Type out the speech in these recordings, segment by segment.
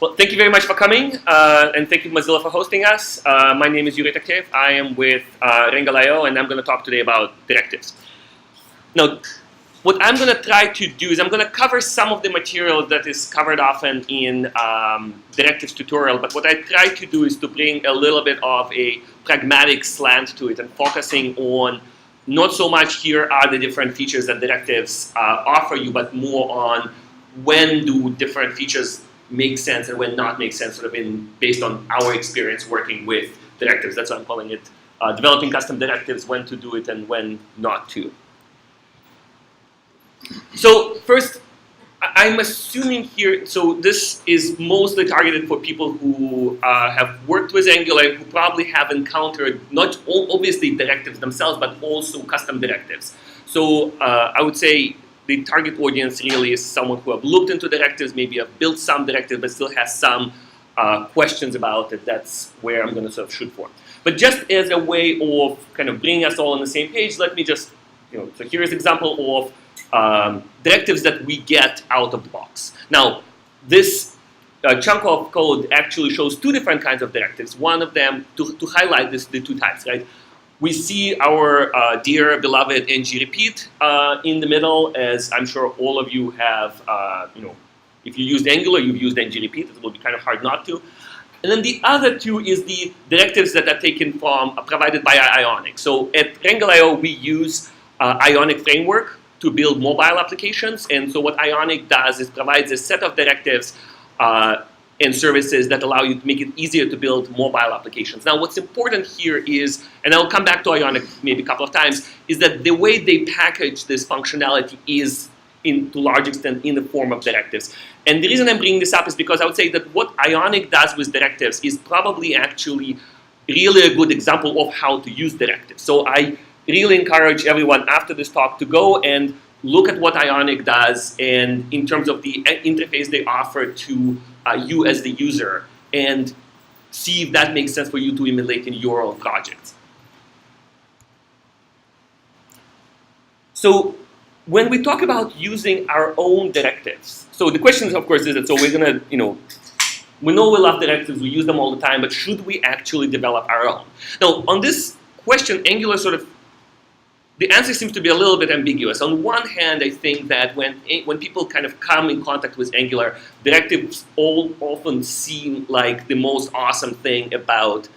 Well, thank you very much for coming, and thank you Mozilla for hosting us. My name is Yuri Takhteyev. I am with Rangle.io, and I'm going to talk today about directives. Now, what I'm going to try to do is I'm going to cover some of the material that is covered often in directives tutorial, but what I try to do is to bring a little bit of a pragmatic slant to it and focusing on not so much here are the different features that directives offer you, but more on when do different features make sense and when not make sense, sort of based on our experience working with directives. That's why I'm calling it developing custom directives, when to do it and when not to. So first, I'm assuming here, so this is mostly targeted for people who have worked with Angular and who probably have encountered not obviously directives themselves, but also custom directives. So I would say the target audience really is someone who have looked into directives, maybe have built some directives, but still has some questions about it. That's where I'm going to sort of shoot for. But just as a way of kind of bringing us all on the same page, let me just, so here's an example of directives that we get out of the box. Now, this chunk of code actually shows two different kinds of directives. One of them, to highlight the two types, right? We see our dear beloved ng repeat in the middle, as I'm sure all of you have, if you used Angular, you've used ng repeat. It will be kind of hard not to. And then the other two is the directives that are taken from, provided by Ionic. So at Rangle.io, we use Ionic framework to build mobile applications. And so what Ionic does is provides a set of directives and services that allow you to make it easier to build mobile applications. Now, what's important here is, and I'll come back to Ionic maybe a couple of times, is that the way they package this functionality is, to a large extent, in the form of directives. And the reason I'm bringing this up is because I would say that what Ionic does with directives is probably actually really a good example of how to use directives. So I really encourage everyone after this talk to go and look at what Ionic does and in terms of the interface they offer to you as the user and see if that makes sense for you to emulate in your own projects. So when we talk about using our own directives, so the question of course is that, so we're gonna, we know we love directives, we use them all the time, but should we actually develop our own? Now on this question, Angular the answer seems to be a little bit ambiguous. On one hand, I think that when people kind of come in contact with Angular, directives often seem like the most awesome thing about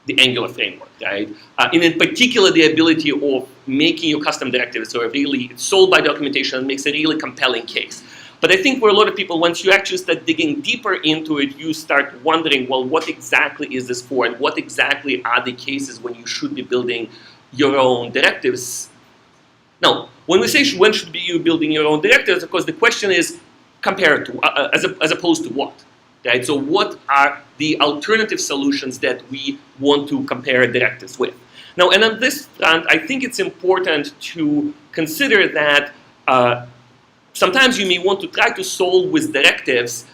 the Angular framework, right? And in particular, the ability of making your custom directives, so really it's sold by documentation, makes a really compelling case. But I think for a lot of people, once you actually start digging deeper into it, you start wondering, well, what exactly is this for? And what exactly are the cases when you should be building your own directives? Now, when we say when should you be building your own directives, of course, the question is compared to, as opposed to what, right? So what are the alternative solutions that we want to compare directives with? Now, and on this front, I think it's important to consider that sometimes you may want to try to solve with directives,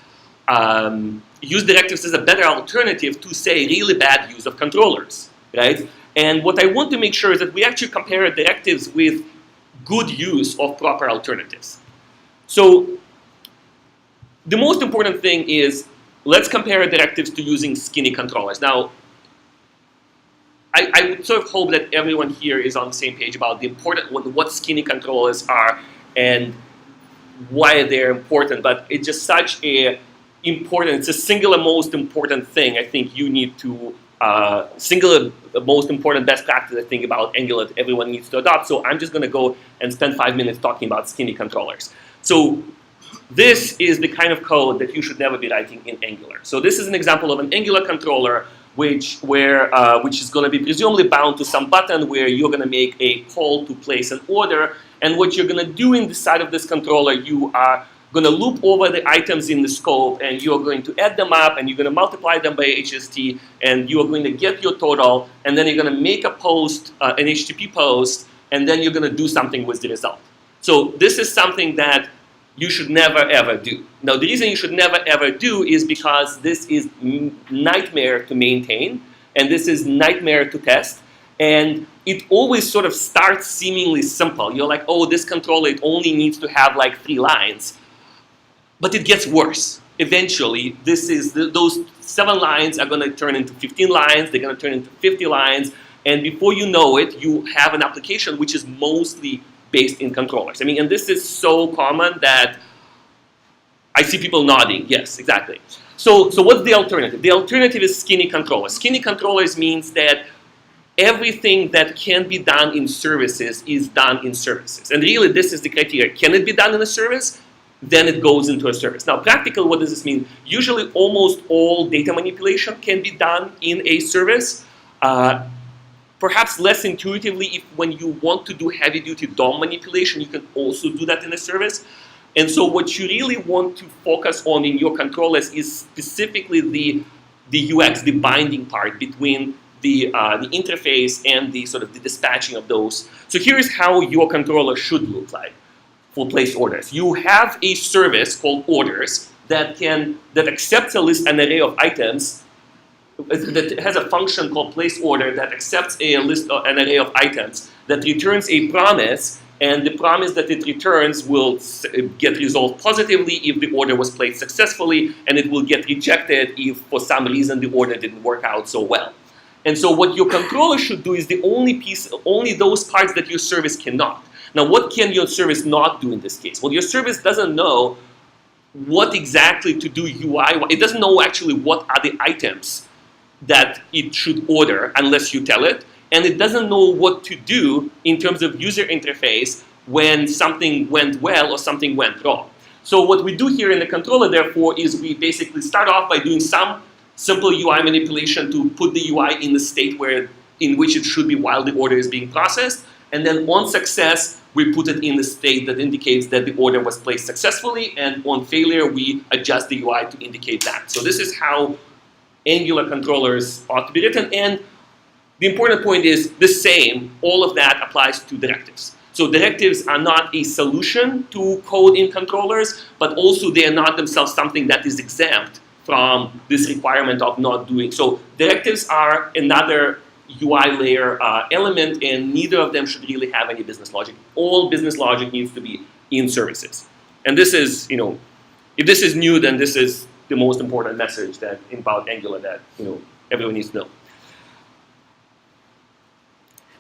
use directives as a better alternative to, say, really bad use of controllers, right? And what I want to make sure is that we actually compare directives with good use of proper alternatives. So the most important thing is, let's compare directives to using skinny controllers. Now, I would sort of hope that everyone here is on the same page about what skinny controllers are and why they're important, but it's just such a important, it's a singular most important thing I think you need to singular most important best practice I think about Angular that everyone needs to adopt. So I'm just going to go and spend 5 minutes talking about skinny controllers. So this is the kind of code that you should never be writing in Angular. So this is an example of an Angular controller which is going to be presumably bound to some button where you're going to make a call to place an order. And what you're going to do in the side of this controller, you are going to loop over the items in the scope, and you're going to add them up, and you're going to multiply them by HST, and you are going to get your total, and then you're going to make a post, an HTTP post, and then you're going to do something with the result. So this is something that you should never ever do. Now the reason you should never ever do is because this is nightmare to maintain, and this is nightmare to test, and it always sort of starts seemingly simple. You're like, oh, this controller, it only needs to have like 3 lines. But it gets worse, eventually, those 7 lines are going to turn into 15 lines, they're going to turn into 50 lines, and before you know it, you have an application which is mostly based in controllers. I mean, and this is so common that I see people nodding. Yes, exactly. So what's the alternative? The alternative is skinny controllers. Skinny controllers means that everything that can be done in services is done in services. And really, this is the criteria. Can it be done in a service? Then it goes into a service. Now, practical, what does this mean? Usually, almost all data manipulation can be done in a service. Perhaps less intuitively, if when you want to do heavy-duty DOM manipulation, you can also do that in a service. And so what you really want to focus on in your controllers is specifically the UX, the binding part between the interface and the sort of the dispatching of those. So here's how your controller should look like for place orders. You have a service called orders that accepts an array of items, that has a function called place order that accepts an array of items that returns a promise, and the promise that it returns will get resolved positively if the order was placed successfully, and it will get rejected if for some reason the order didn't work out so well. And so what your controller should do is only those parts that your service cannot. Now, what can your service not do in this case? Well, your service doesn't know what exactly to do UI. It doesn't know actually what are the items that it should order unless you tell it. And it doesn't know what to do in terms of user interface when something went well or something went wrong. So what we do here in the controller, therefore, is we basically start off by doing some simple UI manipulation to put the UI in the state in which it should be while the order is being processed. And then on success, we put it in the state that indicates that the order was placed successfully. And on failure, we adjust the UI to indicate that. So this is how Angular controllers ought to be written. And the important point is the same. All of that applies to directives. So directives are not a solution to code in controllers, but also they are not themselves something that is exempt from this requirement of not doing. So directives are another UI layer element, and neither of them should really have any business logic. All business logic needs to be in services. And this is, if this is new, then this is the most important message about Angular that everyone needs to know.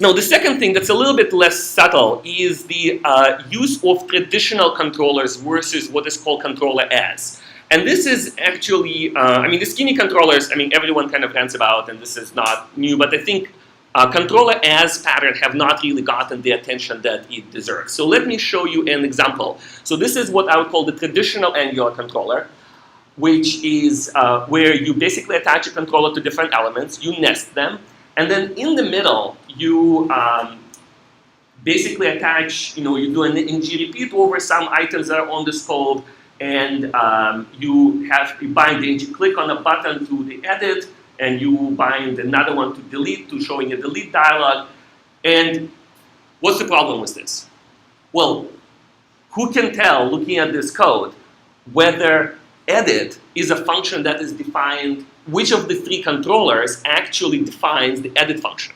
Now, the second thing that's a little bit less subtle is the use of traditional controllers versus what is called controller as. And this is actually, the skinny controllers, everyone kind of rants about, and this is not new, but I think controller as pattern have not really gotten the attention that it deserves. So let me show you an example. So this is what I would call the traditional Angular controller, which is where you basically attach a controller to different elements, you nest them, and then in the middle, you basically attach, you do an ng repeat over some items that are on the scope, and you bind the ng click on a button to the edit, and you bind another one to delete, to showing a delete dialog. And what's the problem with this? Well, who can tell, looking at this code, whether edit is a function that is defined, which of the 3 controllers actually defines the edit function?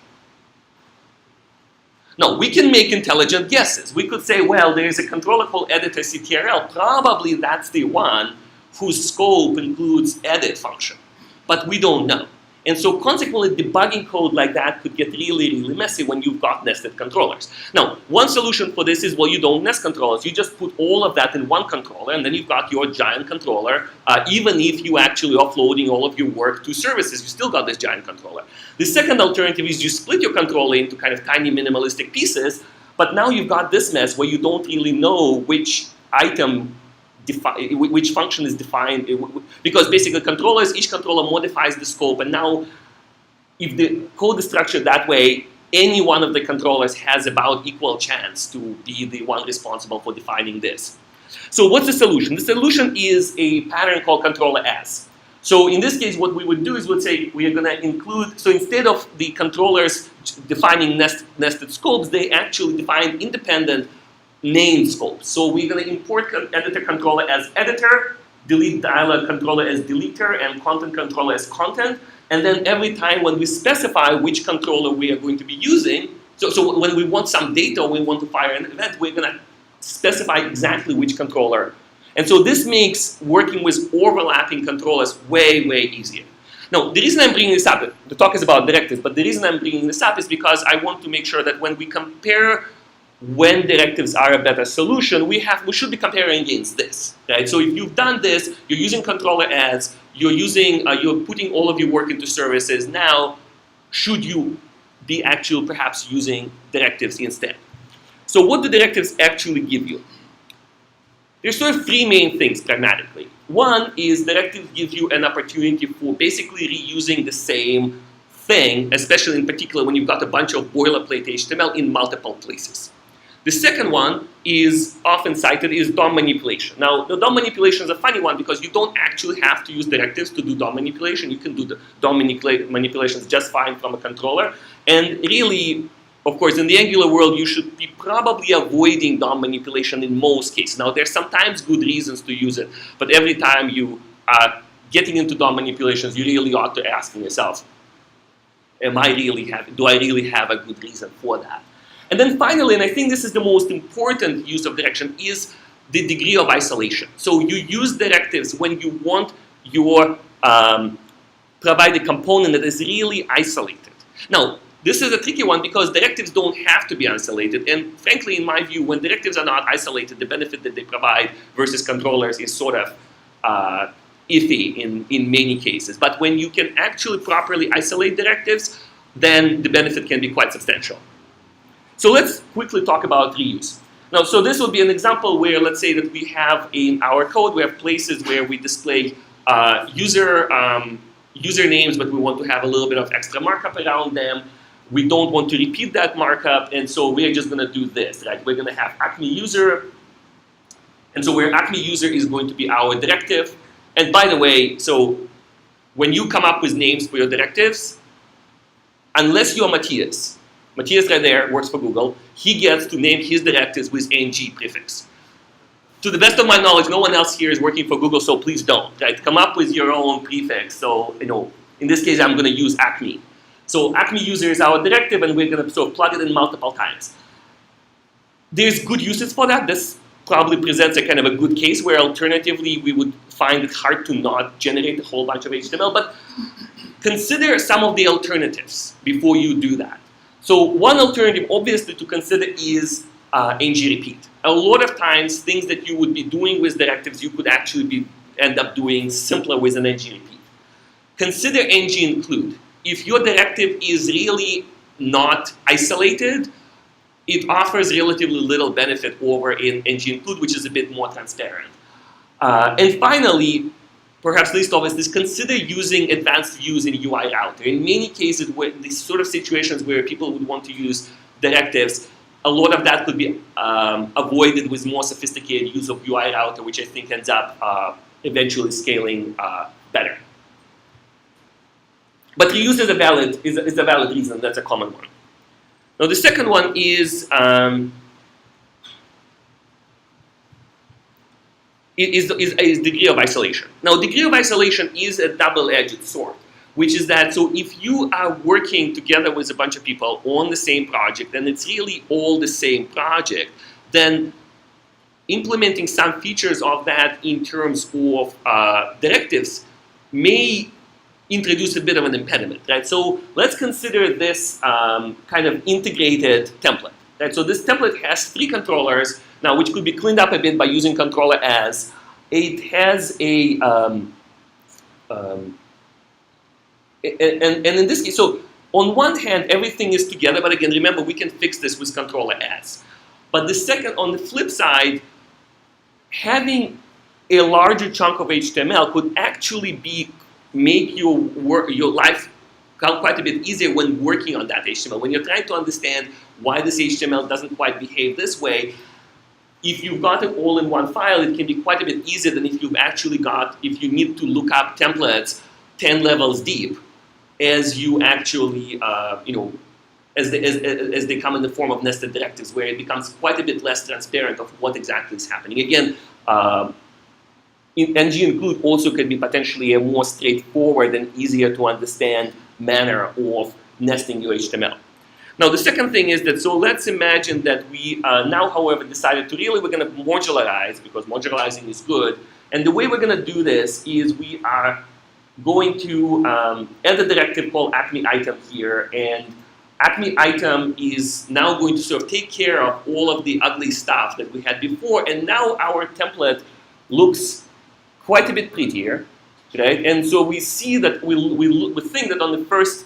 No, we can make intelligent guesses. We could say, well, there is a controller called editor CTRL. Probably that's the one whose scope includes edit function. But we don't know. And so consequently, debugging code like that could get really, really messy when you've got nested controllers. Now, one solution for this is, well, you don't nest controllers. You just put all of that in one controller, and then you've got your giant controller. Even if you actually offloading all of your work to services, you still got this giant controller. The second alternative is you split your controller into kind of tiny minimalistic pieces, but now you've got this mess where you don't really know which item which function is defined, because basically each controller modifies the scope, and now if the code is structured that way, any one of the controllers has about equal chance to be the one responsible for defining this. So what's the solution? The solution is a pattern called controller as. So in this case, what we would do is we'd say we are going to include, so instead of the controllers defining nested scopes, they actually define independent named scopes. So we're going to import editor controller as editor, delete dialog controller as deleter, and content controller as content. And then every time when we specify which controller we are going to be using, so when we want some data, we want to fire an event, we're going to specify exactly which controller. And so this makes working with overlapping controllers way, way easier. Now, the reason I'm bringing this up, the talk is about directives, but the reason I'm bringing this up is because I want to make sure that when we compare when directives are a better solution, we should be comparing against this, right? So if you've done this, you're using controller ads, you're putting all of your work into services. Now, should you be actually perhaps using directives instead? So what do directives actually give you? There's sort of three main things pragmatically. One is directives give you an opportunity for basically reusing the same thing, especially in particular when you've got a bunch of boilerplate HTML in multiple places. The second one is often cited is DOM manipulation. Now, the DOM manipulation is a funny one because you don't actually have to use directives to do DOM manipulation. You can do the DOM manipulations just fine from a controller. And really, of course, in the Angular world, you should be probably avoiding DOM manipulation in most cases. Now, there's sometimes good reasons to use it, but every time you are getting into DOM manipulations, you really ought to ask yourself, do I really have a good reason for that? And then finally, and I think this is the most important use of direction, is the degree of isolation. So you use directives when you want your provide a component that is really isolated. Now, this is a tricky one because directives don't have to be isolated. And frankly, in my view, when directives are not isolated, the benefit that they provide versus controllers is sort of iffy in many cases. But when you can actually properly isolate directives, then the benefit can be quite substantial. So let's quickly talk about reuse. Now, so this will be an example where, let's say that we have in our code, we have places where we display usernames, but we want to have a little bit of extra markup around them. We don't want to repeat that markup, and so we're just going to do this, right? We're going to have Acme user, and so where Acme user is going to be our directive. And by the way, so when you come up with names for your directives, unless you're Matthias right there works for Google, he gets to name his directives with ng prefix. To the best of my knowledge, no one else here is working for Google, so please don't, right? Come up with your own prefix. So, in this case, I'm going to use Acme. So Acme user is our directive, and we're going to sort of plug it in multiple times. There's good uses for that. This probably presents a kind of a good case where alternatively we would find it hard to not generate a whole bunch of HTML, but consider some of the alternatives before you do that. So one alternative, obviously, to consider is ng repeat. A lot of times, things that you would be doing with directives, you could actually end up doing simpler with an ng repeat. Consider ng include. If your directive is really not isolated, it offers relatively little benefit over in ng include, which is a bit more transparent. And finally, perhaps least obvious, is consider using advanced views in UI router. In many cases, where these sort of situations where people would want to use directives, a lot of that could be avoided with more sophisticated use of UI router, which I think ends up eventually scaling better. But reuse is a valid reason. That's a common one. Now the second one is degree of isolation. Now, degree of isolation is a double-edged sword, which is that, so if you are working together with a bunch of people on the same project, and it's really all the same project, then implementing some features of that in terms of directives may introduce a bit of an impediment, right? So let's consider this kind of integrated template, right? So this template has 3 controllers, now, which could be cleaned up a bit by using controller as. It has a, and in this case, so on one hand, everything is together, but again, remember, we can fix this with controller as. But the second, on the flip side, having a larger chunk of HTML could actually make your life quite a bit easier when working on that HTML. When you're trying to understand why this HTML doesn't quite behave this way, if you've got it all in one file, it can be quite a bit easier than if you need to look up templates 10 levels deep as you actually, as they come in the form of nested directives, where it becomes quite a bit less transparent of what exactly is happening. Again, ng include also can be potentially a more straightforward and easier to understand manner of nesting your HTML. Now, the second thing is that, so let's imagine that we now, however, decided to really, we're going to modularize, because modularizing is good. And the way we're going to do this is we are going to add a directive called Acme item here. And Acme item is now going to sort of take care of all of the ugly stuff that we had before. And now our template looks quite a bit prettier, right? And so we see that we think that on the first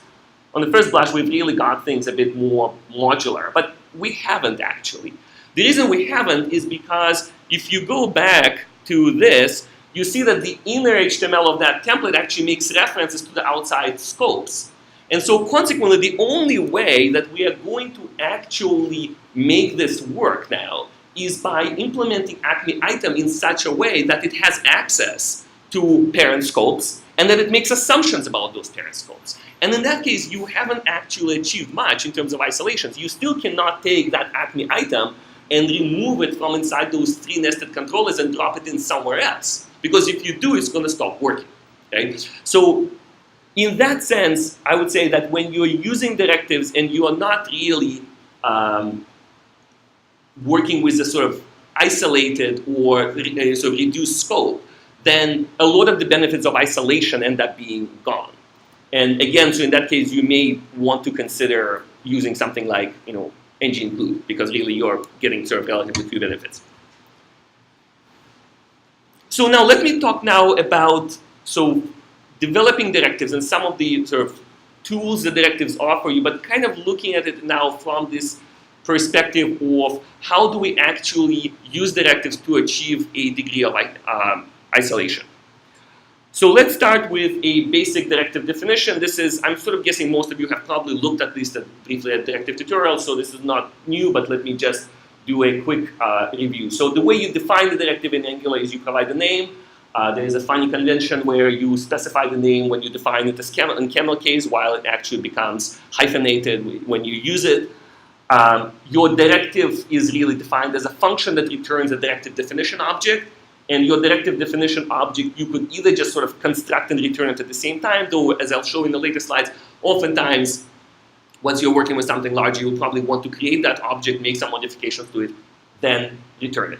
blush, we've really got things a bit more modular, but we haven't actually. The reason we haven't is because if you go back to this, you see that the inner HTML of that template actually makes references to the outside scopes. And so consequently, the only way that we are going to actually make this work now is by implementing Acme item in such a way that it has access to parent scopes and that it makes assumptions about those parent scopes. And in that case, you haven't actually achieved much in terms of isolations. You still cannot take that Acme item and remove it from inside those three nested controllers and drop it in somewhere else. Because if you do, it's going to stop working. Okay? So in that sense, I would say that when you're using directives and you are not really working with a sort of isolated or sort of reduced scope, then a lot of the benefits of isolation end up being gone. And again, so in that case, you may want to consider using something like, ng-include, because really you're getting sort of relatively few benefits. So now let me talk now about developing directives and some of the sort of tools that directives offer you, but kind of looking at it now from this perspective of how do we actually use directives to achieve a degree of isolation. So let's start with a basic directive definition. This is, I'm sort of guessing most of you have probably looked at least briefly at directive tutorials, so this is not new, but let me just do a quick review. So the way you define the directive in Angular is you provide the name. There is a funny convention where you specify the name when you define it as in camel case, while it actually becomes hyphenated when you use it. Your directive is really defined as a function that returns a directive definition object. And your directive definition object, you could either just sort of construct and return it at the same time, though as I'll show in the later slides, oftentimes, once you're working with something larger, you'll probably want to create that object, make some modifications to it, then return it.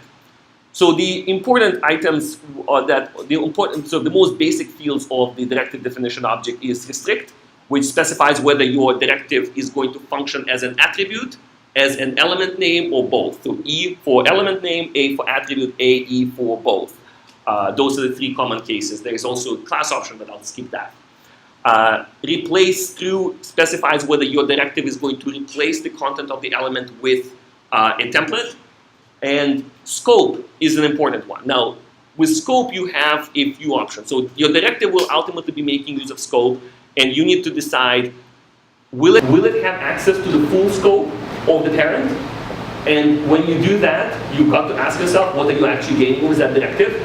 So the important items are the most basic fields of the directive definition object is restrict, which specifies whether your directive is going to function as an attribute, as an element name, or both. So E for element name, A for attribute, AE for both. Those are the three common cases. There is also a class option, but I'll skip that. Replace through specifies whether your directive is going to replace the content of the element with a template. And scope is an important one. Now, with scope, you have a few options. So your directive will ultimately be making use of scope, and you need to decide, will it have access to the full scope of the parent? And when you do that, you've got to ask yourself, what are you actually gaining with that directive?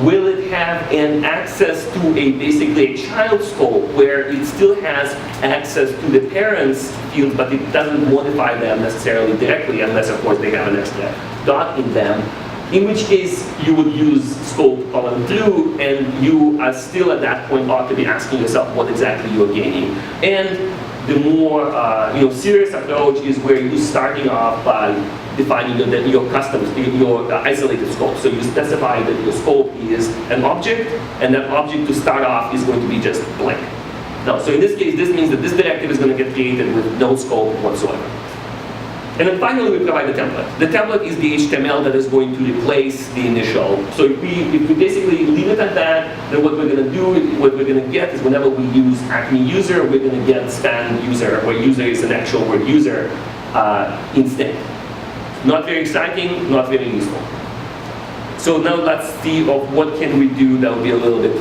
Will it have an access to basically a child scope where it still has access to the parents' fields, but it doesn't modify them necessarily directly, unless of course they have an extra dot in them? In which case you would use scope colon true, and you are still at that point ought to be asking yourself what exactly you're gaining. And the more serious approach is where you're starting off by defining your custom, your isolated scope. So you specify that your scope is an object, and that object to start off is going to be just blank. Now, so in this case, this means that this directive is going to get created with no scope whatsoever. And then finally, we provide the template. The template is the HTML that is going to replace the initial. So if we basically leave it at that, then what we're going to do, what we're going to get is whenever we use Acme user, we're going to get span user, where user is an actual word user instead. Not very exciting, not very useful. So now let's see of what can we do that will be a little bit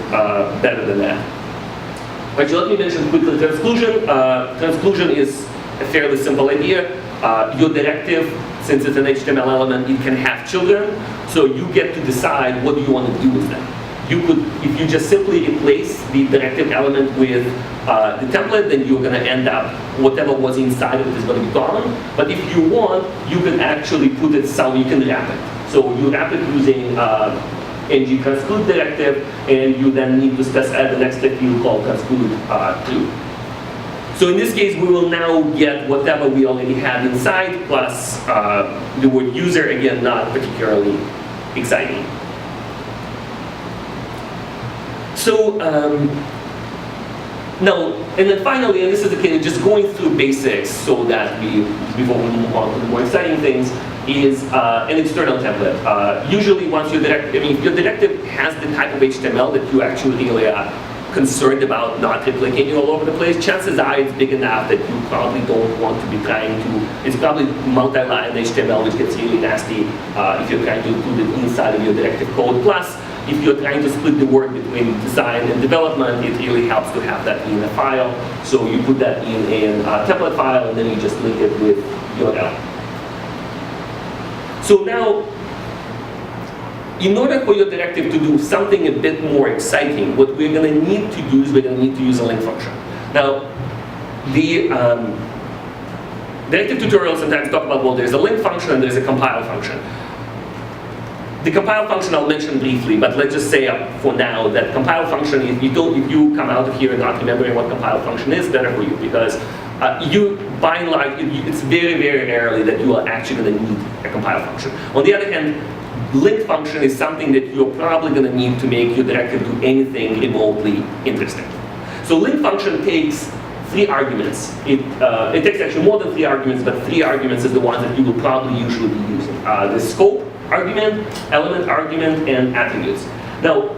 better than that. Right, so let me mention quickly transclusion. Transclusion is a fairly simple idea. Your directive, since it's an HTML element, it can have children, so you get to decide what do you want to do with them. You could, if you just simply replace the directive element with the template, then you're going to end up, whatever was inside of it is going to be gone. But if you want, you can actually put it somewhere, you can wrap it. So you wrap it using ng transclude directive, and you then need to add an extra field called transclude to. So in this case, we will now get whatever we already had inside, plus the word user, again, not particularly exciting. So now, and then finally, and this is the case, just going through basics so that before we move on to the more exciting things, is an external template. Usually once your directive, if your directive has the type of HTML that you actually really are concerned about not replicating all over the place, chances are it's big enough that you probably don't want to be trying to, it's probably multi-line HTML, which gets really nasty if you're trying to include it inside of your directive code. Plus, if you're trying to split the work between design and development, it really helps to have that in a file. So you put that in a template file, and then you just link it with URL. So now, in order for your directive to do something a bit more exciting, what we're going to need to do is we're going to need to use a link function. Now, the directive tutorials sometimes talk about, well, there's a link function and there's a compile function. The compile function I'll mention briefly, but let's just say for now that compile function, if you come out of here not remembering what compile function is, better for you, because by and large, it's very, very rarely that you are actually going to need a compile function. On the other hand, link function is something that you're probably going to need to make your directive do anything remotely interesting. So link function takes 3 arguments. It takes actually more than 3 arguments, but 3 arguments is the ones that you will probably usually be using. The scope argument, element argument, and attributes. Now,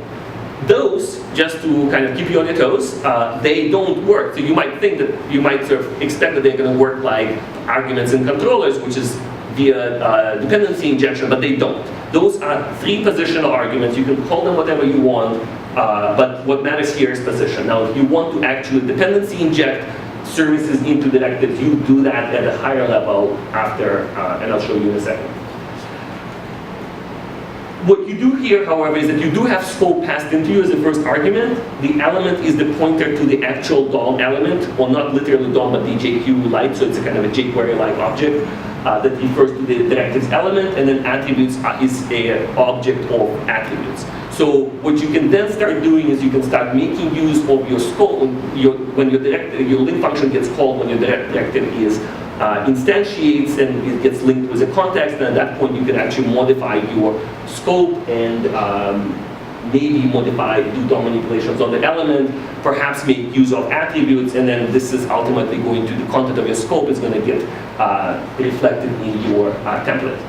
those, just to kind of keep you on your toes, they don't work. So you might think that, you might sort of expect that they're going to work like arguments in controllers, which is via dependency injection, but they don't. Those are 3 positional arguments. You can call them whatever you want, but what matters here is position. Now, if you want to actually dependency inject services into directives, you do that at a higher level after, and I'll show you in a second. What you do here, however, is that you do have scope passed into you as the first argument. The element is the pointer to the actual DOM element, or not literally DOM, but DJQ-like, so it's a kind of a jQuery-like object that refers to the directive's element, and then attributes is an object of attributes. So what you can then start doing is you can start making use of your scope when your link function gets called when your directive is instantiates and it gets linked with a context, and at that point you can actually modify your scope and maybe modify, do DOM manipulations on the element, perhaps make use of attributes, and then this is ultimately going to the content of your scope is going to get reflected in your template.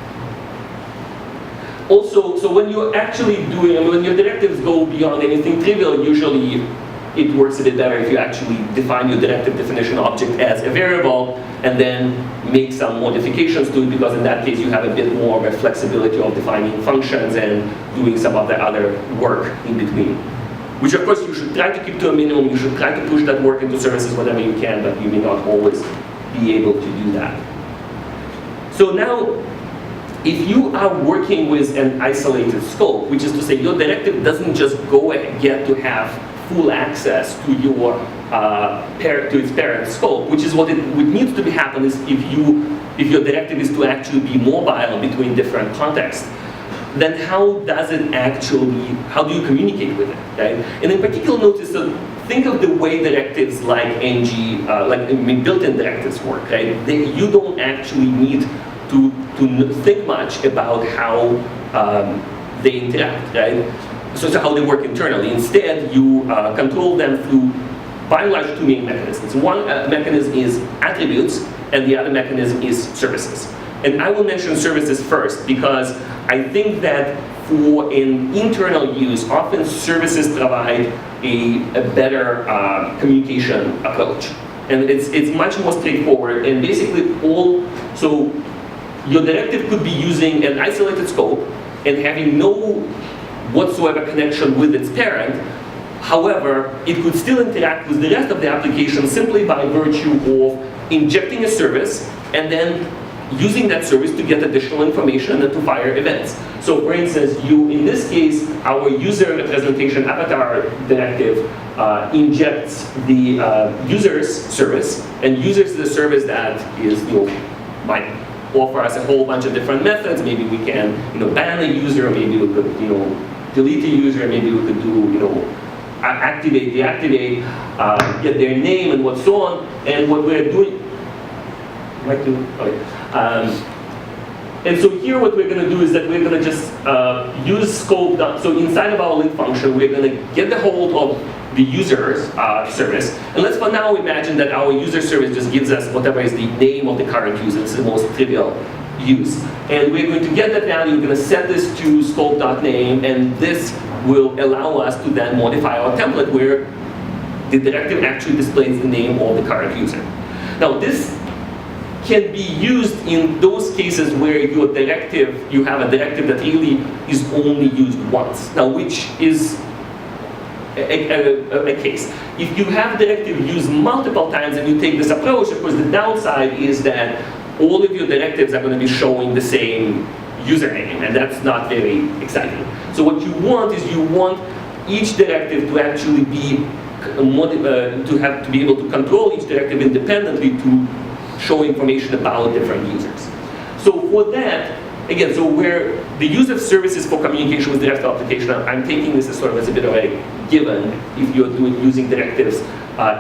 Also, so when you're actually doing, when your directives go beyond anything trivial, usually it works a bit better if you actually define your directive definition object as a variable and then make some modifications to it, because in that case you have a bit more of a flexibility of defining functions and doing some of the other work in between. Which of course you should try to keep to a minimum. You should try to push that work into services whenever you can, but you may not always be able to do that. So now, if you are working with an isolated scope, which is to say your directive doesn't just go and get to have full access to your its parent scope, which is what needs to be happen is if your directive is to actually be mobile between different contexts, then how do you communicate with it, right? And in particular, notice think of the way directives like built-in directives work, right? You don't actually need to think much about how they interact, right? So how they work internally. Instead, you control them through, by and large, 2 main mechanisms. One mechanism is attributes, and the other mechanism is services. And I will mention services first, because I think that for an internal use, often services provide a better communication approach. And it's much more straightforward, and basically so your directive could be using an isolated scope and having no whatsoever connection with its parent. However, it could still interact with the rest of the application simply by virtue of injecting a service and then using that service to get additional information and to fire events. So for instance, in this case, our user representation avatar directive injects the user's service and uses the service that is, might offer us a whole bunch of different methods. Maybe we can, ban a user, maybe we could, delete a user, maybe we could do, activate, deactivate, get their name and what's so on. And what we're doing, and so here what we're going to do is that we're going to just use scope. So inside of our link function, we're going to get the hold of the user's service. And let's for now imagine that our user service just gives us whatever is the name of the current user. It's the most trivial use. And we're going to get that value, we're going to set this to scope.name, and this will allow us to then modify our template where the directive actually displays the name of the current user. Now this can be used in those cases where you have a directive that really is only used once. Now which is a case. If you have a directive used multiple times and you take this approach, of course the downside is that all of your directives are going to be showing the same username, and that's not very exciting. So what you want is you want each directive to actually be to be able to control each directive independently to show information about different users. So for that, again, so where the use of services for communication with the REST application, I'm taking this as sort of as a bit of a given if you're using directives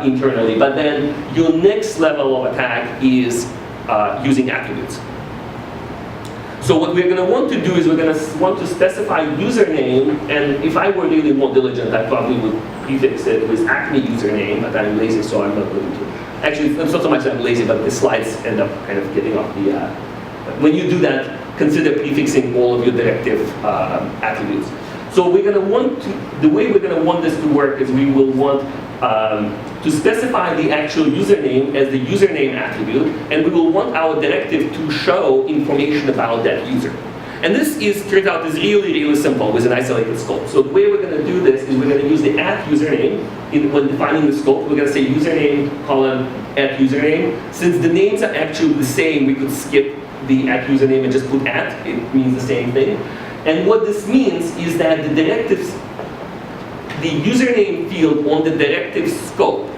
internally. But then your next level of attack is using attributes. So what we're going to want to do is we're going to want to specify username, and if I were really more diligent, I probably would prefix it with Acme username, but I'm lazy, so I'm not going to. Actually, it's not so much that I'm lazy, but the slides end up kind of getting off the... when you do that, consider prefixing all of your directive attributes. So we're going to want to, the way we're going to want this to work is we will want to specify the actual username as the username attribute, and we will want our directive to show information about that user. And this turns out is really, really simple with an isolated scope. So the way we're going to do this is we're going to use the @username when defining the scope. We're going to say username colon @username. Since the names are actually the same, we could skip the @username and just put @. It means the same thing. And what this means is that the directives, the username field on the directive scope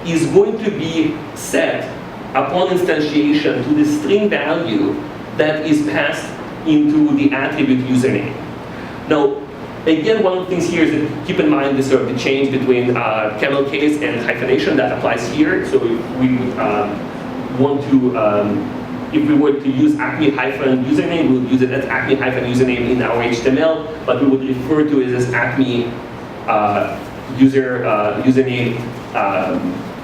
is going to be set upon instantiation to the string value that is passed into the attribute username. Now, again, one of the things here is that keep in mind this sort of the change between camel case and hyphenation that applies here. So if we would want to, if we were to use acme-username, we would use it as acme-username in our HTML, but we would refer to it as acme username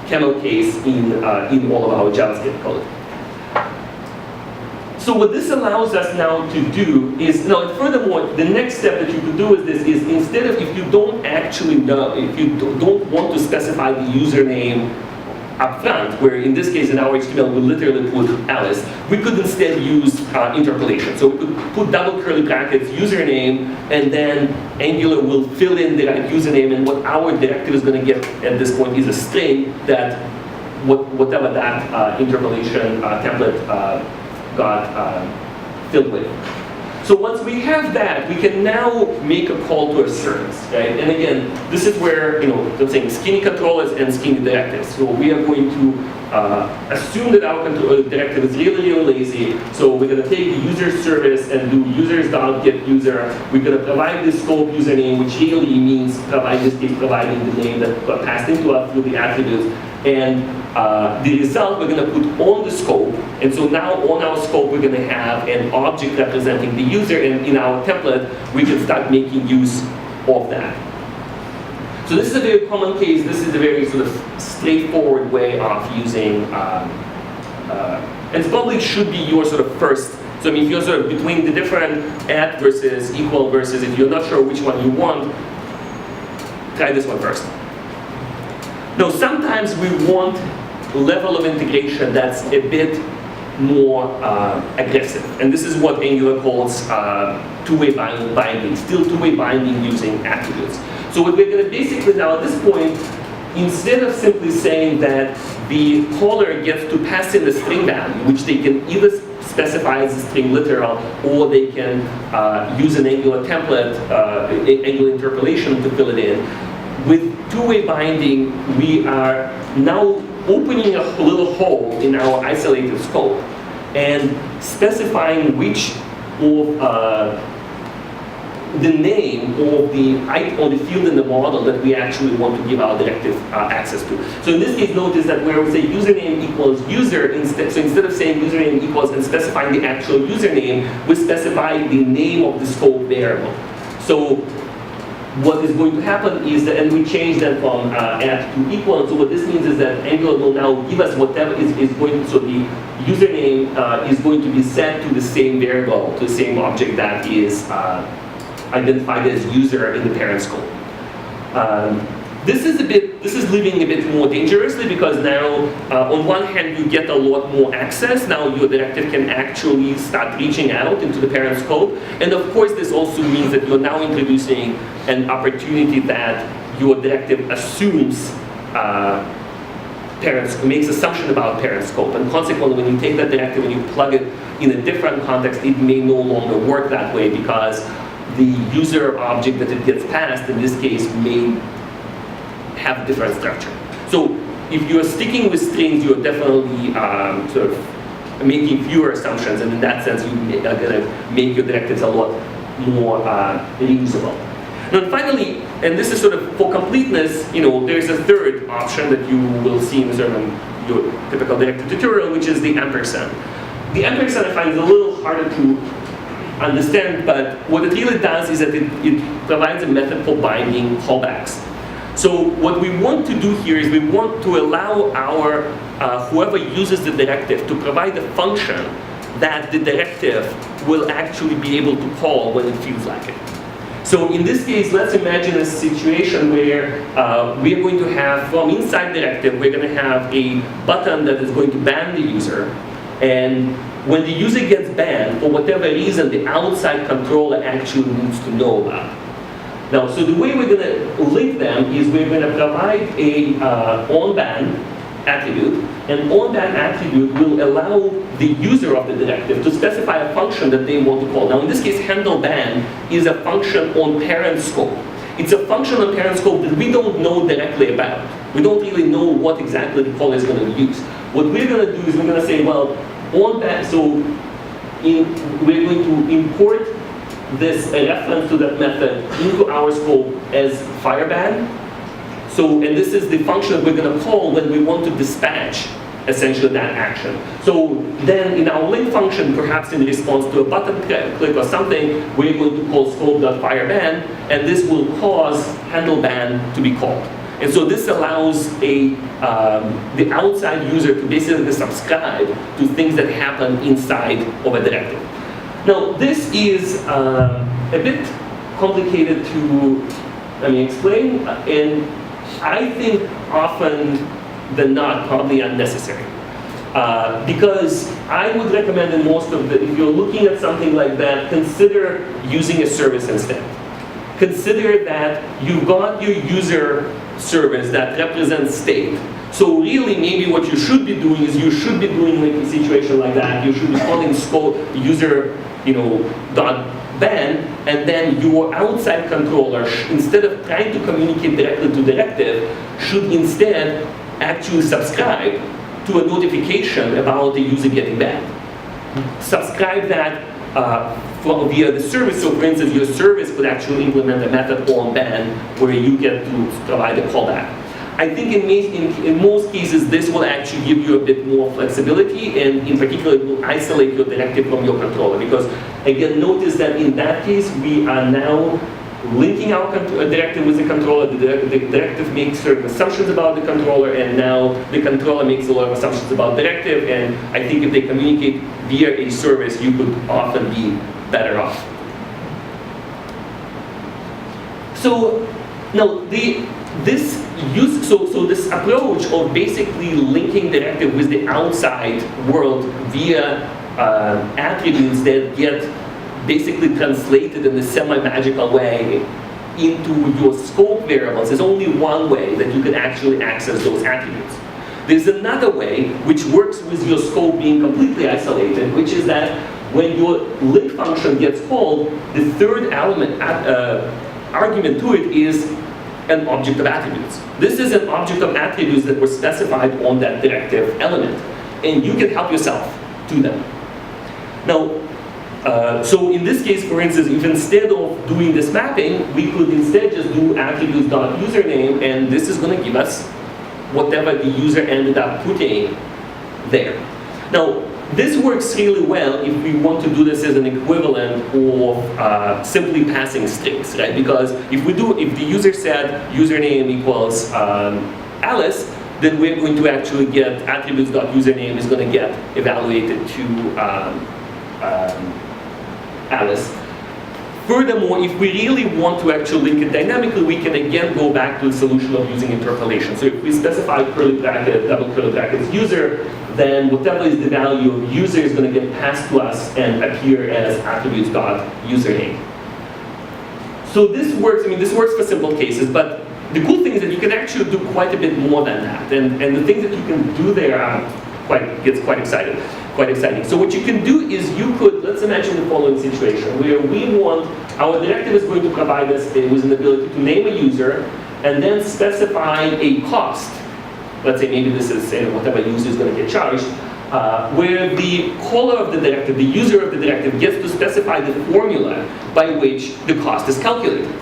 camel case in all of our JavaScript code. So what this allows us now to do is, now furthermore, the next step that you could do with this is instead of, if you don't actually know, if you don't want to specify the username up front, where in this case in our HTML we literally put Alice, we could instead use interpolation. So we could put double curly brackets username, and then Angular will fill in the right username, and what our directive is going to get at this point is a string that whatever that interpolation template got filled with. So once we have that, we can now make a call to a service, right? And again, this is where, I'm saying skinny controllers and skinny directives. So we are going to assume that our directive is really, really lazy. So we're going to take the user service and do users.getUser. We're going to provide the scope username, which really means providing the name that got passed into us through the attributes. And the result we're going to put on the scope, and so now on our scope we're going to have an object representing the user, and in our template we can start making use of that. So this is a very common case. This is a very sort of straightforward way of using, and it probably should be your sort of first. So I mean, if you're sort of between the different @ versus equal versus, if you're not sure which one you want, try this one first. Now, sometimes we want a level of integration that's a bit more aggressive. And this is what Angular calls two-way binding, still two-way binding using attributes. So what we're going to basically now at this point, instead of simply saying that the caller gets to pass in the string value, which they can either specify as a string literal, or they can use an Angular template, Angular interpolation to fill it in. With two-way binding, we are now opening a little hole in our isolated scope and specifying which of the name of the field in the model that we actually want to give our directive access to. So in this case, notice that where we say username equals user, so instead of saying username equals and specifying the actual username, we specify the name of the scope variable. So what is going to happen is that, and we change that from at to equal, and so what this means is that Angular will now give us whatever is going to, so the username is going to be set to the same variable, to the same object that is identified as user in the parent scope. This is living a bit more dangerously because now, on one hand, you get a lot more access. Now your directive can actually start reaching out into the parent scope. And of course, this also means that you're now introducing an opportunity that your directive assumes makes assumption about parent scope. And consequently, when you take that directive and you plug it in a different context, it may no longer work that way because the user object that it gets passed, in this case, may have a different structure. So if you're sticking with strings, you're definitely sort of making fewer assumptions, and in that sense, you are going to make your directives a lot more reusable. Now finally, and this is sort of for completeness, there's a third option that you will see in sort of your typical directive tutorial, which is the ampersand. The ampersand I find is a little harder to understand, but what it really does is that it provides a method for binding callbacks. So what we want to do here is we want to allow our whoever uses the directive to provide a function that the directive will actually be able to call when it feels like it. So in this case, let's imagine a situation where we are going to have, from inside directive, we're going to have a button that is going to ban the user. And when the user gets banned, for whatever reason, the outside controller actually needs to know about it. Now, so the way we're going to link them is we're going to provide a onBan attribute, and onBan attribute will allow the user of the directive to specify a function that they want to call. Now, in this case, handleBan is a function on parent scope. It's a function on parent scope that we don't know directly about. We don't really know what exactly the caller is going to use. What we're going to do is we're going to say, well, onBan, so we're going to import this reference to that method into our scope as fireban. So, and this is the function that we're going to call when we want to dispatch essentially that action. So then in our link function, perhaps in response to a button click or something, we're going to call scope.fireban, and this will cause handleban to be called. And so this allows the outside user to basically subscribe to things that happen inside of a directive. Now, this is a bit complicated to explain, and I think often than not probably unnecessary. Because I would recommend in most of the, if you're looking at something like that, consider using a service instead. Consider that you've got your user service that represents state. So really, maybe what you should be doing is you should be doing like a situation like that. You should be calling scope user, .ban, and then your outside controller, instead of trying to communicate directly to directive, should instead actually subscribe to a notification about the user getting banned. Subscribe that via the service. So for instance, your service could actually implement a method onBan where you get to provide a callback. I think in most cases, this will actually give you a bit more flexibility, and in particular, it will isolate your directive from your controller. Because again, notice that in that case, we are now linking our directive with the controller. The directive makes certain assumptions about the controller, and now the controller makes a lot of assumptions about directive. And I think if they communicate via a service, you could often be better off. So now this approach of basically linking directive with the outside world via attributes that get basically translated in a semi-magical way into your scope variables is only one way that you can actually access those attributes. There's another way which works with your scope being completely isolated, which is that when your link function gets called, the third element argument to it is an object of attributes. This is an object of attributes that were specified on that directive element, and you can help yourself to them. Now, So in this case, for instance, if instead of doing this mapping, we could instead just do attributes.username, and this is going to give us whatever the user ended up putting there. Now, this works really well if we want to do this as an equivalent of simply passing strings, right? Because if the user said username equals Alice, then we're going to actually get attributes.username is going to get evaluated to Alice. Furthermore, if we really want to actually link it dynamically, we can again go back to the solution of using interpolation. So if we specify curly bracket, double curly brackets user, then whatever is the value of user is going to get passed to us and appear as attributes.username. So this works, this works for simple cases, but the cool thing is that you can actually do quite a bit more than that. And the things that you can do there gets quite exciting. So what you can do is you could, let's imagine the following situation where we want, our directive is going to provide us with an ability to name a user and then specify a cost. Let's say maybe this is whatever user is going to get charged, where the caller of the directive, the user of the directive, gets to specify the formula by which the cost is calculated.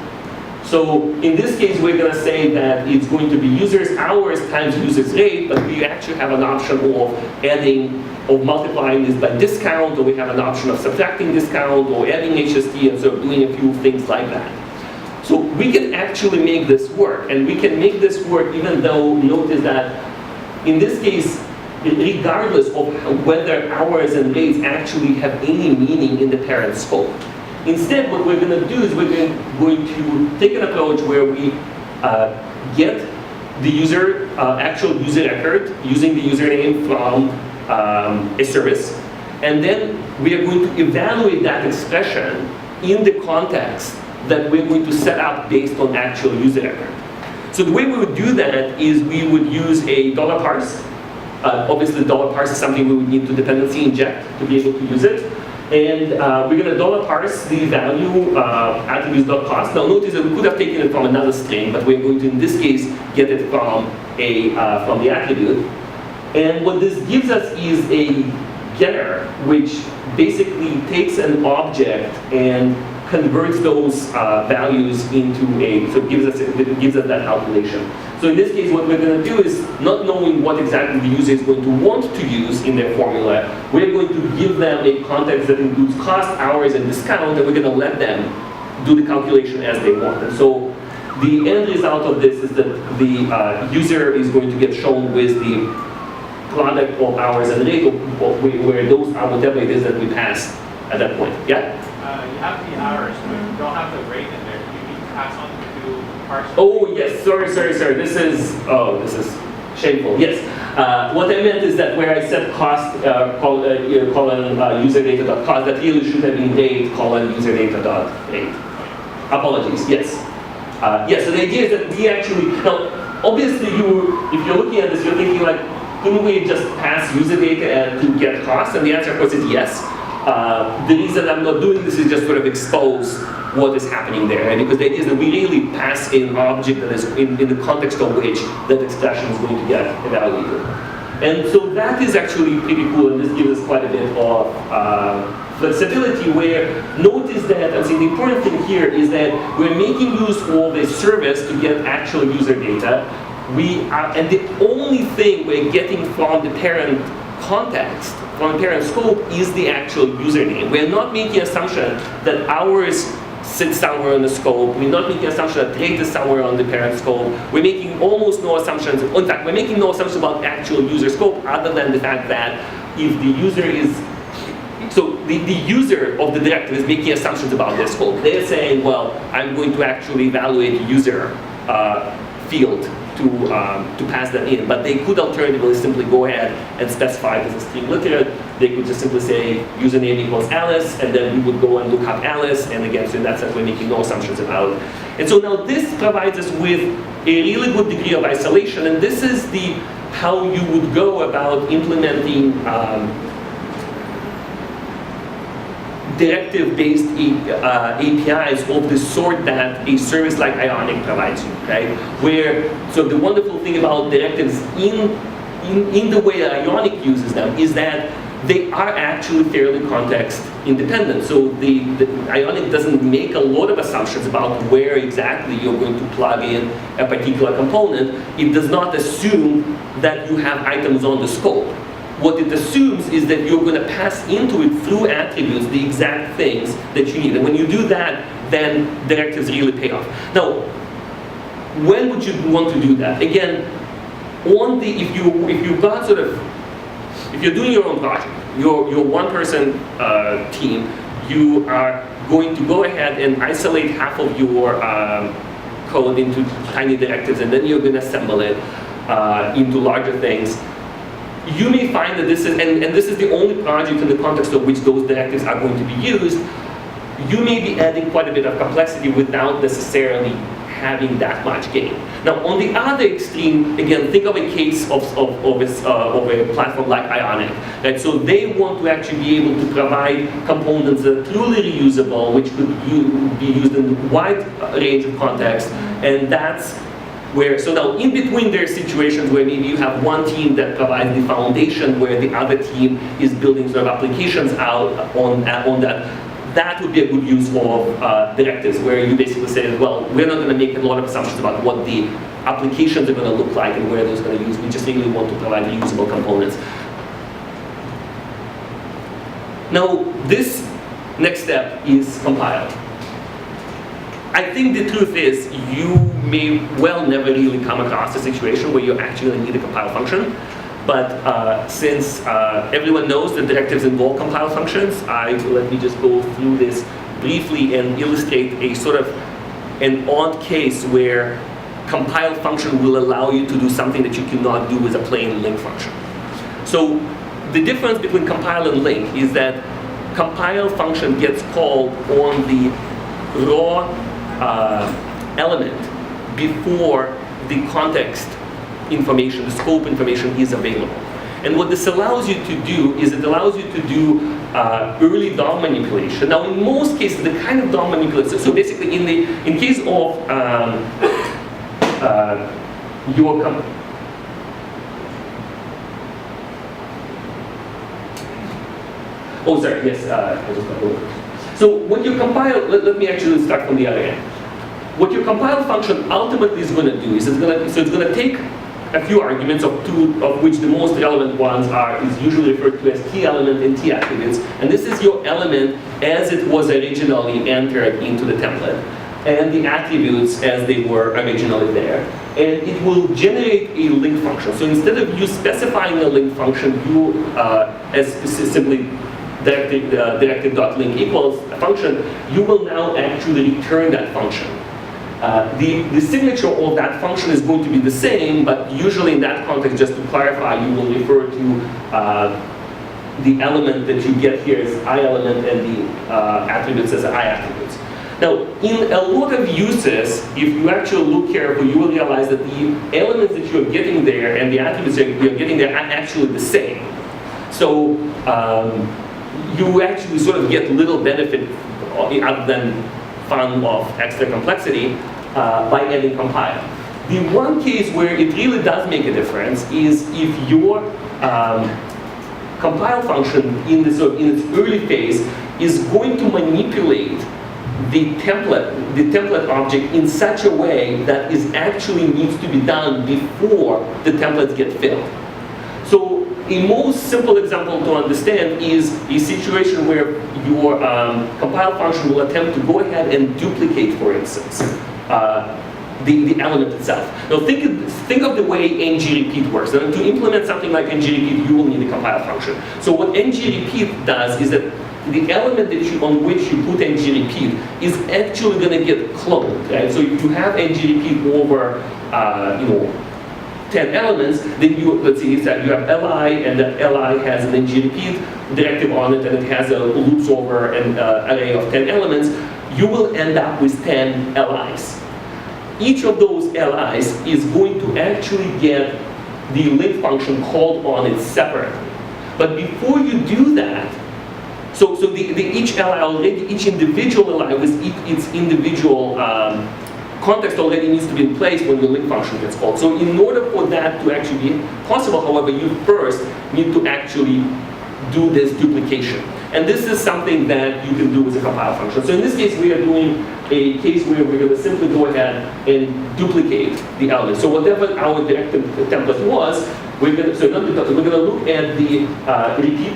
So in this case, we're going to say that it's going to be users hours times users rate, but we actually have an option of multiplying this by discount, or we have an option of subtracting discount, or adding HST, and so doing a few things like that. So we can actually make this work, and we can make this work even though, notice that in this case, regardless of whether hours and rates actually have any meaning in the parent scope. Instead, what we're going to do is we're going to take an approach where we get the actual user record using the username from a service, and then we are going to evaluate that expression in the context that we're going to set up based on actual user record. So the way we would do that is we would use a $parse. Obviously, $parse is something we would need to dependency inject to be able to use it. And we're going to $parse the value attributes.cost. Now notice that we could have taken it from another string, but we're going to, in this case, get it from the attribute. And what this gives us is a getter, which basically takes an object and converts those values into so it gives us that calculation. So in this case, what we're going to do is, not knowing what exactly the user is going to want to use in their formula, we're going to give them a context that includes cost, hours, and discount, and we're going to let them do the calculation as they want. And so the end result of this is that the user is going to get shown with the product of hours and rate, where those are whatever it is that we pass at that point. Yeah? You have the hours, but you don't have the rate in there. You need to pass on to parse. Oh yes, sorry. This is shameful. Yes. What I meant is that where I said cost colon user data.cost, that really should have been rate colon user data.rate. Apologies. Yes. Yes. So the idea is that we actually, now obviously if you're looking at this, you're thinking like, couldn't we just pass user data to get cost? And the answer, of course, is yes. The reason I'm not doing this is just sort of expose what is happening there, right? Because the idea is that we really pass an object that is in the context of which that expression is going to get evaluated. And so that is actually pretty cool, and this gives us quite a bit of flexibility, where notice that, the important thing here is that we're making use of a service to get actual user data. And the only thing we're getting from the parent context, from the parent scope, is the actual username. We're not making an assumption that hours sits somewhere on the scope. We're not making an assumption that rate is somewhere on the parent scope. We're making almost no assumptions. In fact, we're making no assumptions about actual user scope, other than the fact that if the user is, so the user of the directive is making assumptions about their scope. They're saying, well, I'm going to actually evaluate the user field to pass that in, but they could alternatively simply go ahead and specify this as string literate. They could just simply say username equals Alice, and then we would go and look up Alice, and again, so in that sense, we're making no assumptions about it. And so now this provides us with a really good degree of isolation, and this is how you would go about implementing directive-based APIs of the sort that a service like Ionic provides you, right? So the wonderful thing about directives in the way that Ionic uses them is that they are actually fairly context independent. So the Ionic doesn't make a lot of assumptions about where exactly you're going to plug in a particular component. It does not assume that you have items on the scope. What it assumes is that you're going to pass into it through attributes the exact things that you need. And when you do that, then directives really pay off. Now, when would you want to do that? Again, if you're doing your own project, your one-person team, you are going to go ahead and isolate half of your code into tiny directives, and then you're going to assemble it into larger things. You may find that this is, and this is the only project in the context of which those directives are going to be used, you may be adding quite a bit of complexity without necessarily having that much gain. Now, on the other extreme, again, think of a case of a platform like Ionic. Right? So they want to actually be able to provide components that are truly reusable, which could be used in a wide range of contexts, and that's where, so now in between there are situations where maybe you have one team that provides the foundation where the other team is building sort of applications out on that. That would be a good use of directives, where you basically say, well, we're not going to make a lot of assumptions about what the applications are going to look like and where those are going to use. We just really want to provide reusable components. Now, this next step is compile. I think the truth is you may well never really come across a situation where you actually need a compile function. But since everyone knows that directives involve compile functions, let me just go through this briefly and illustrate a sort of an odd case where compile function will allow you to do something that you cannot do with a plain link function. So the difference between compile and link is that compile function gets called on the raw element before the context information, the scope information is available. And what this allows you to do is it allows you to do early DOM manipulation. Now, in most cases, the kind of DOM manipulation, so basically in case of oh, sorry, yes, I just got over. So when you compile, let me actually start from the other end. What your compile function ultimately is going to do is it's going to take a few arguments, of which the most relevant ones is usually referred to as T element and T attributes. And this is your element as it was originally entered into the template, and the attributes as they were originally there. And it will generate a link function. So instead of you specifying a link function, you as simply directive.link equals a function, you will now actually return that function. The signature of that function is going to be the same, but usually in that context, just to clarify, you will refer to the element that you get here as I element and the attributes as I attributes. Now, in a lot of uses, if you actually look carefully, you will realize that the elements that you're getting there and the attributes that you're getting there are actually the same. So you actually sort of get little benefit other than fun of extra complexity by adding compile. The one case where it really does make a difference is if your compile function in its early phase is going to manipulate the template object in such a way that is actually needs to be done before the templates get filled. So a most simple example to understand is a situation where your compile function will attempt to go ahead and duplicate, for instance, the element itself. Now think of the way ngRepeat works. Now, to implement something like ngRepeat, you will need a compile function. So what ngRepeat does is that the element on which you put ngRepeat is actually going to get cloned. Right? So if you have ngRepeat over 10 elements, then let's see, that you have li, and that li has an ngRepeat directive on it, and it has a loops over an array of 10 elements, you will end up with 10 li's. Each of those li's is going to actually get the link function called on it separately. But before you do that, so each li already, each individual li with its individual context already needs to be in place when the link function gets called. So in order for that to actually be possible, however, you first need to actually do this duplication. And this is something that you can do with a compile function. So in this case, we are doing a case where we're going to simply go ahead and duplicate the element. So whatever our directive template was, we're going to look at the repeat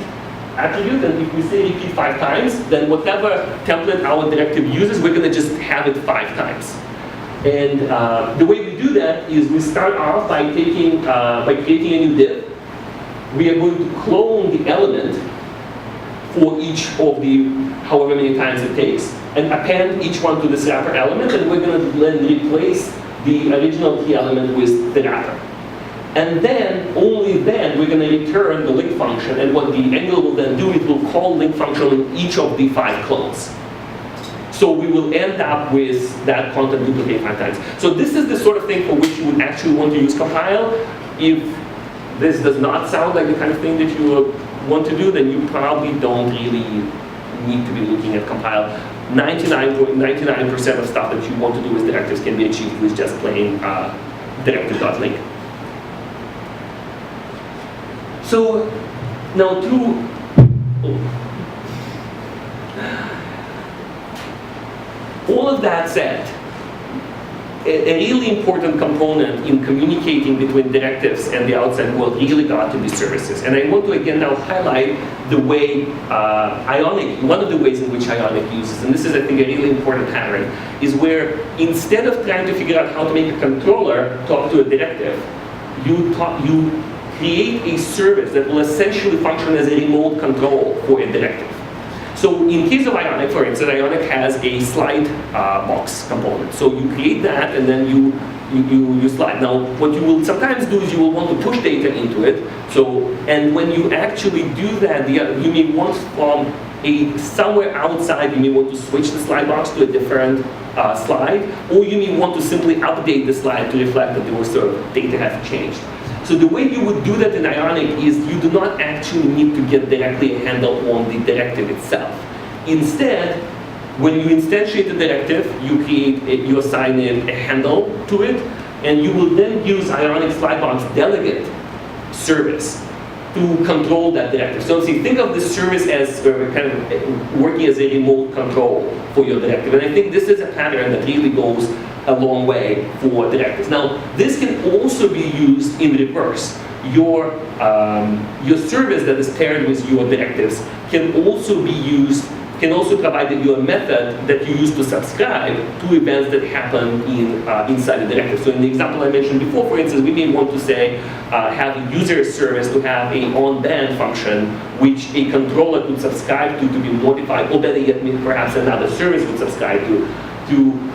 attribute, and if we say repeat 5 times, then whatever template our directive uses, we're going to just have it 5 times. And the way we do that is we start off by creating a new div. We are going to clone the element for each of the however many times it takes, and append each one to this wrapper element, and we're going to then replace the original key element with the wrapper. And then, only then, we're going to return the link function, and what the Angular will then do, it will call link function in each of the 5 clones. So we will end up with that content duplicate 5 times. So this is the sort of thing for which you would actually want to use compile. If this does not sound like the kind of thing that you want to do, then you probably don't really need to be looking at compile. 99.99% of stuff that you want to do with directives can be achieved with just plain directive.link. So now all of that said, a really important component in communicating between directives and the outside world really got to be services. And I want to again now highlight the way Ionic, one of the ways in which Ionic uses, and this is I think a really important pattern, is where instead of trying to figure out how to make a controller talk to a directive, you create a service that will essentially function as a remote control for a directive. So in case of Ionic, for instance, Ionic has a slide box component. So you create that and then you slide. Now, what you will sometimes do is you will want to push data into it. So, and when you actually do that, you may want from somewhere outside, you may want to switch the slide box to a different slide, or you may want to simply update the slide to reflect that your sort of data has changed. So the way you would do that in Ionic is you do not actually need to get directly a handle on the directive itself. Instead, when you instantiate the directive, you assign it a handle to it, and you will then use Ionic Slidebox delegate service to control that directive. So see, think of this service as kind of working as a remote control for your directive. And I think this is a pattern that really goes a long way for directives. Now, this can also be used in reverse. Your service that is paired with your directives can also be used, can also provide you a method that you use to subscribe to events that happen inside the directive. So in the example I mentioned before, for instance, we may want to say, have a user service to have a on-band function, which a controller could subscribe to be notified, or better yet, perhaps another service would subscribe to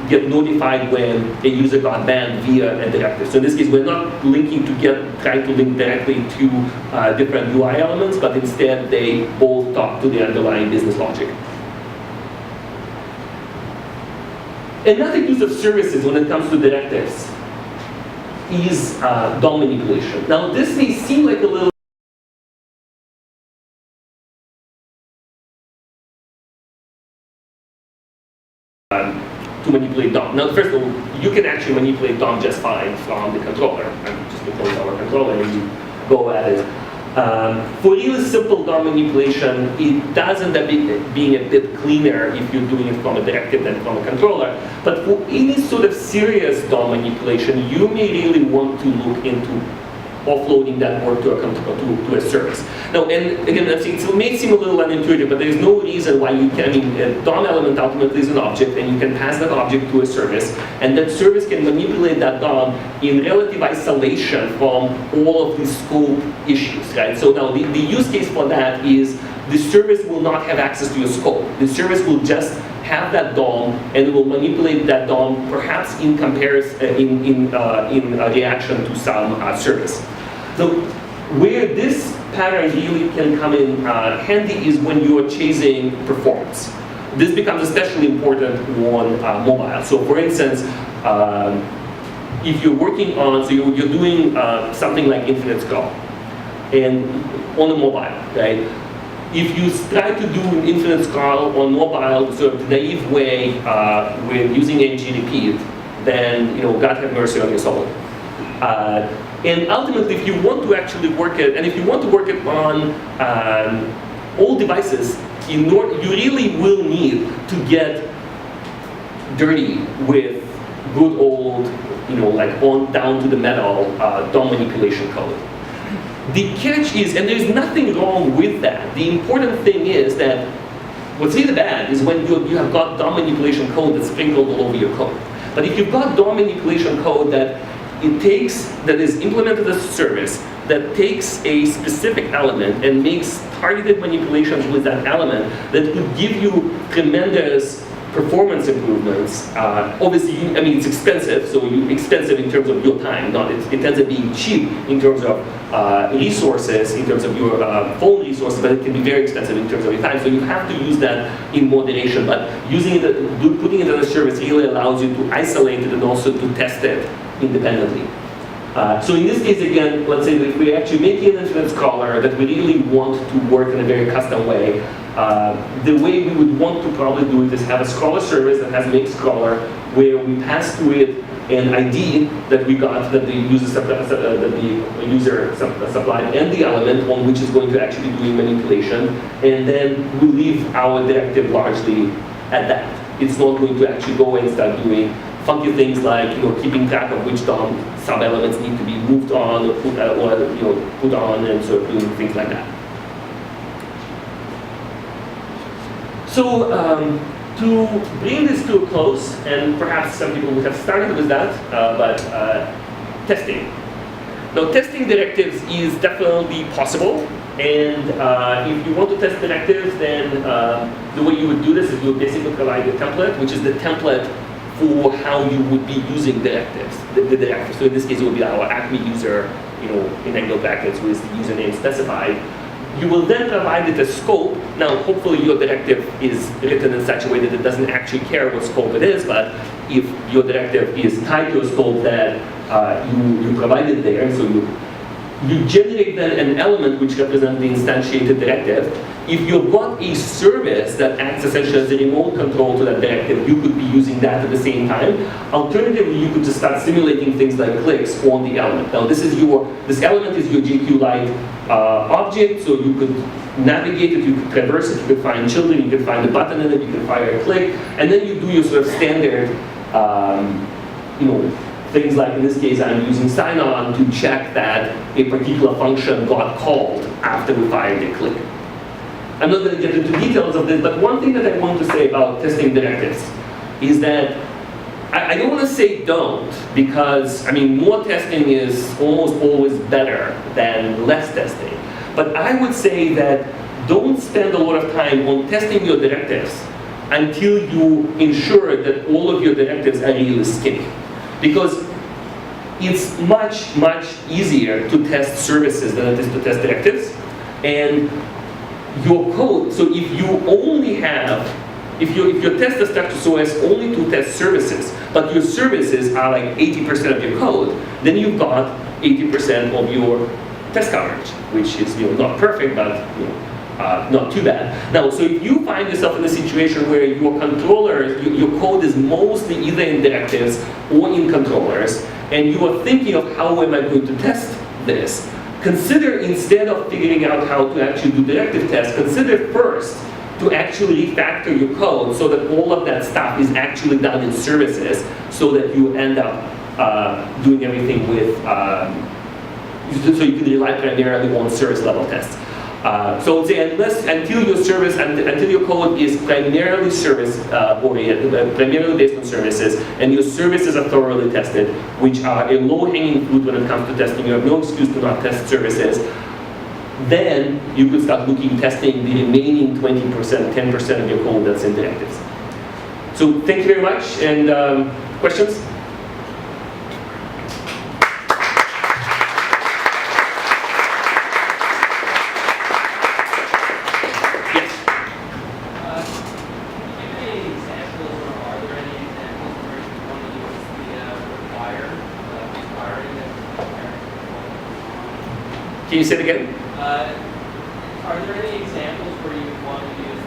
get notified when a user got banned via a directive. So in this case, we're not linking trying to link directly to different UI elements, but instead they both talk to the underlying business logic. Another use of services when it comes to directives is DOM manipulation. Now, this may seem like a little to manipulate DOM. Now, first of all, you can actually manipulate DOM just fine from the controller. And just deploy our controller and you go at it. For really simple DOM manipulation, it does end up being a bit cleaner if you're doing it from a directive than from a controller. But for any sort of serious DOM manipulation, you may really want to look into offloading that work to a service. Now, and again, it may seem a little unintuitive, but there's no reason why you can, a DOM element ultimately is an object, and you can pass that object to a service, and that service can manipulate that DOM in relative isolation from all of the scope issues, right? So now, the use case for that is the service will not have access to your scope. The service will just have that DOM, and it will manipulate that DOM perhaps in comparison, in reaction to some service. So where this pattern really can come in handy is when you're chasing performance. This becomes especially important on mobile. So for instance, if you're working on, so you're doing something like infinite scroll, and on a mobile, right? If you try to do an infinite scroll on mobile, sort of naive way with using ng repeat, then God have mercy on your soul. And ultimately, if you want to actually work it, and if you want to work it on all devices, you really will need to get dirty with good old, like on down to the metal DOM manipulation code. The catch is, and there's nothing wrong with that. The important thing is that what's really bad is when you have got DOM manipulation code that's sprinkled all over your code. But if you've got DOM manipulation code that is implemented as a service, that takes a specific element and makes targeted manipulations with that element that could give you tremendous performance improvements. Obviously, it's expensive, so expensive in terms of your time. It ends up being cheap in terms of resources, in terms of your phone resources, but it can be very expensive in terms of your time. So you have to use that in moderation. But using it, putting it as a service really allows you to isolate it and also to test it independently. So in this case, again, let's say that if we're actually making an internet crawler that we really want to work in a very custom way, the way we would want to probably do it is have a crawler service that has make crawler, where we pass to it an ID that we got, that the user supplied, and the element on which is going to actually be doing manipulation, and then we leave our directive largely at that. It's not going to actually go and start doing funky things like keeping track of which DOM sub-elements need to be moved on or put on, and sort of doing things like that. So to bring this to a close, and perhaps some people would have started with that, but testing. Now, testing directives is definitely possible, and if you want to test directives, then the way you would do this is you would basically provide a template, which is the template for how you would be using directives, the directives. So in this case, it would be our Acme user, in Angular brackets with the username specified. You will then provide it a scope. Now, hopefully your directive is written in such a way that it doesn't actually care what scope it is, but if your directive is tied to a scope that you provided there, so you generate then an element which represents the instantiated directive. If you've got a service that acts essentially as a remote control to that directive, you could be using that at the same time. Alternatively, you could just start simulating things like clicks on the element. Now, this element is your JQLite object, so you could navigate it, you could traverse it, you could find children, you could find a button in it, you could fire a click, and then you do your sort of standard, things like, in this case, I'm using sign-on to check that a particular function got called after we fired a click. I'm not going to get into details of this, but one thing that I want to say about testing directives is that I don't want to say don't, because, more testing is almost always better than less testing. But I would say that don't spend a lot of time on testing your directives until you ensure that all of your directives are really skinny. Because it's much, much easier to test services than it is to test directives. And your code, so if you only have, if your test is structured so as only to test services, but your services are like 80% of your code, then you've got 80% of your test coverage, which is not perfect, but not too bad. Now, so if you find yourself in a situation where your controller, your code is mostly either in directives or in controllers, and you are thinking of how am I going to test this, consider, instead of figuring out how to actually do directive tests, consider first to actually refactor your code so that all of that stuff is actually done in services, so that you end up doing everything with, so you can rely primarily on service level tests. So say until your code is primarily service oriented, primarily based on services, and your services are thoroughly tested, which are a low-hanging fruit when it comes to testing. You have no excuse to not test services. Then you could start testing the remaining 20%, 10% of your code that's in directives. So thank you very much, and questions? Can you say it again? Are there any examples where you want to use